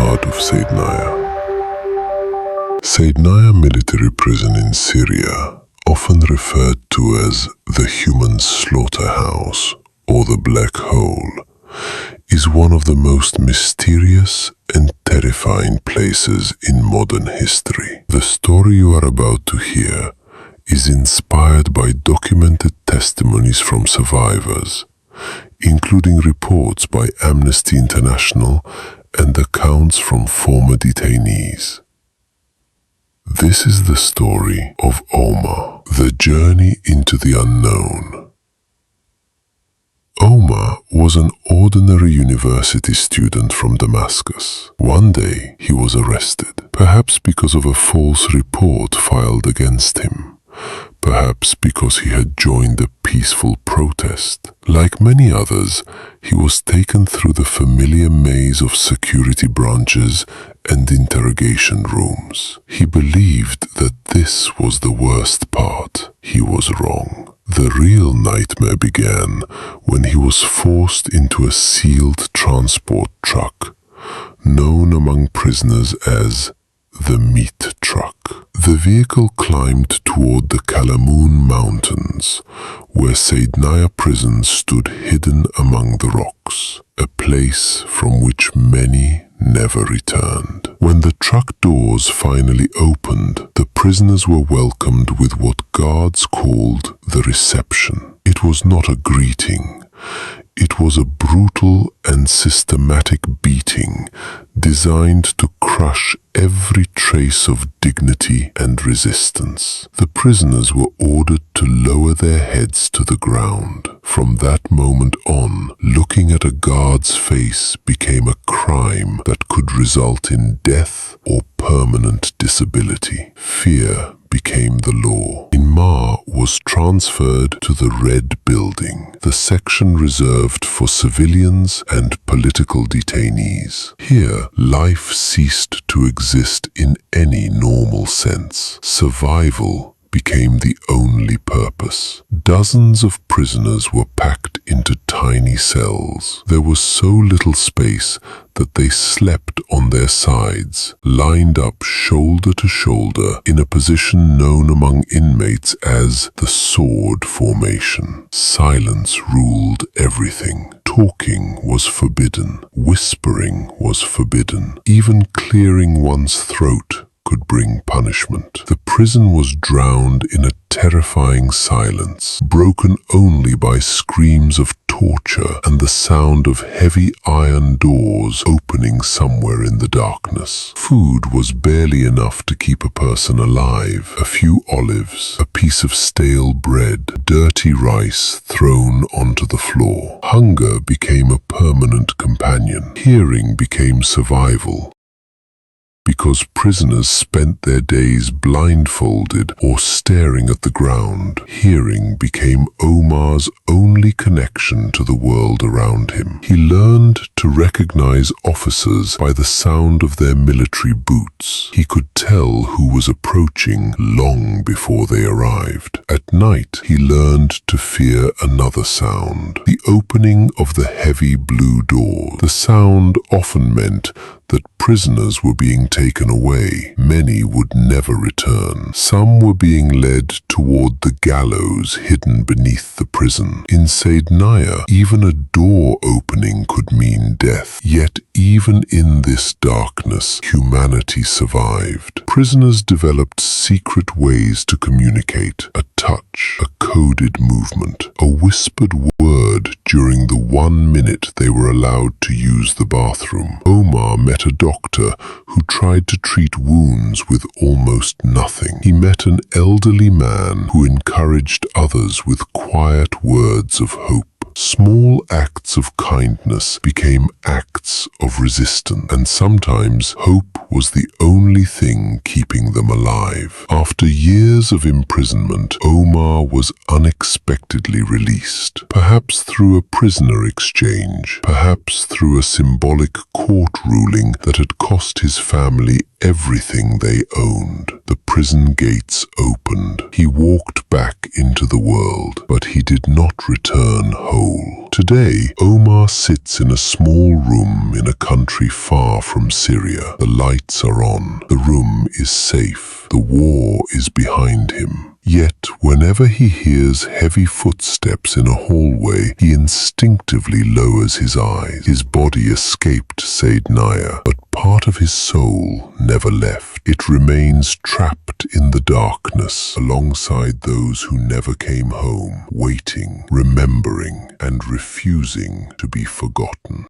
heart of Saydnaya. Saydnaya military prison in Syria, often referred to as the human slaughterhouse or the black hole, is one of the most mysterious and terrifying places in modern history. The story you are about to hear is inspired by documented testimonies from survivors, including reports by Amnesty International and accounts from former detainees. This is the story of Omar, the journey into the unknown. Omar was an ordinary university student from Damascus. One day he was arrested, perhaps because of a false report filed against him, perhaps because he had joined a peaceful protest. Like many others, he was taken through the familiar maze of security branches and interrogation rooms. He believed that this was the worst part. He was wrong. The real nightmare began when he was forced into a sealed transport truck, known among prisoners as the meat truck. The vehicle climbed toward the Kalamoon Mountains, where Saydnaya Prison stood hidden among the rocks, a place from which many never returned. When the truck doors finally opened, the prisoners were welcomed with what guards called the reception. It was not a greeting. It was a brutal and systematic beating designed to crush every trace of dignity and resistance. The prisoners were ordered to lower their heads to the ground. From that moment on, looking at a guard's face became a crime that could result in death or permanent disability. Fear became the law. Omar was transferred to the Red Building, the section reserved for civilians and political detainees. Here, life ceased to exist in any normal sense. Survival became the only purpose. Dozens of prisoners were packed into tiny cells. There was so little space that they slept on their sides, lined up shoulder to shoulder in a position known among inmates as the sword formation. Silence ruled everything. Talking was forbidden. Whispering was forbidden. Even clearing one's throat could bring punishment. The prison was drowned in a terrifying silence, broken only by screams of torture and the sound of heavy iron doors opening somewhere in the darkness. Food was barely enough to keep a person alive. A few olives, a piece of stale bread, dirty rice thrown onto the floor. Hunger became a permanent companion. Hearing became survival. Because prisoners spent their days blindfolded or staring at the ground, hearing became Omar's only connection to the world around him. He learned to recognize officers by the sound of their military boots. He could tell who was approaching long before they arrived. At night, he learned to fear another sound, the opening of the heavy blue door. The sound often meant that prisoners were being taken away. Many would never return. Some were being led toward the gallows hidden beneath the prison. In Saydnaya, even a door opening could mean death. Yet even in this darkness, humanity survived. Prisoners developed secret ways to communicate. A touch, a coded movement, a whispered word during the 1 minute they were allowed to use the bathroom. Omar met a doctor who tried to treat wounds with almost nothing. He met an elderly man who encouraged others with quiet words of hope. Small acts of kindness became acts of resistance, and sometimes hope was the only thing keeping them alive. After years of imprisonment, Omar was unexpectedly released, perhaps through a prisoner exchange, perhaps through a symbolic court ruling that had cost his family everything they owned. The prison gates opened. He walked back into the world, but he did not return whole. Today, Omar sits in a small room in a country country far from Syria. The lights are on. The room is safe. The war is behind him. Yet, whenever he hears heavy footsteps in a hallway, he instinctively lowers his eyes. His body escaped Saydnaya, but part of his soul never left. It remains trapped in the darkness, alongside those who never came home, waiting, remembering, and refusing to be forgotten.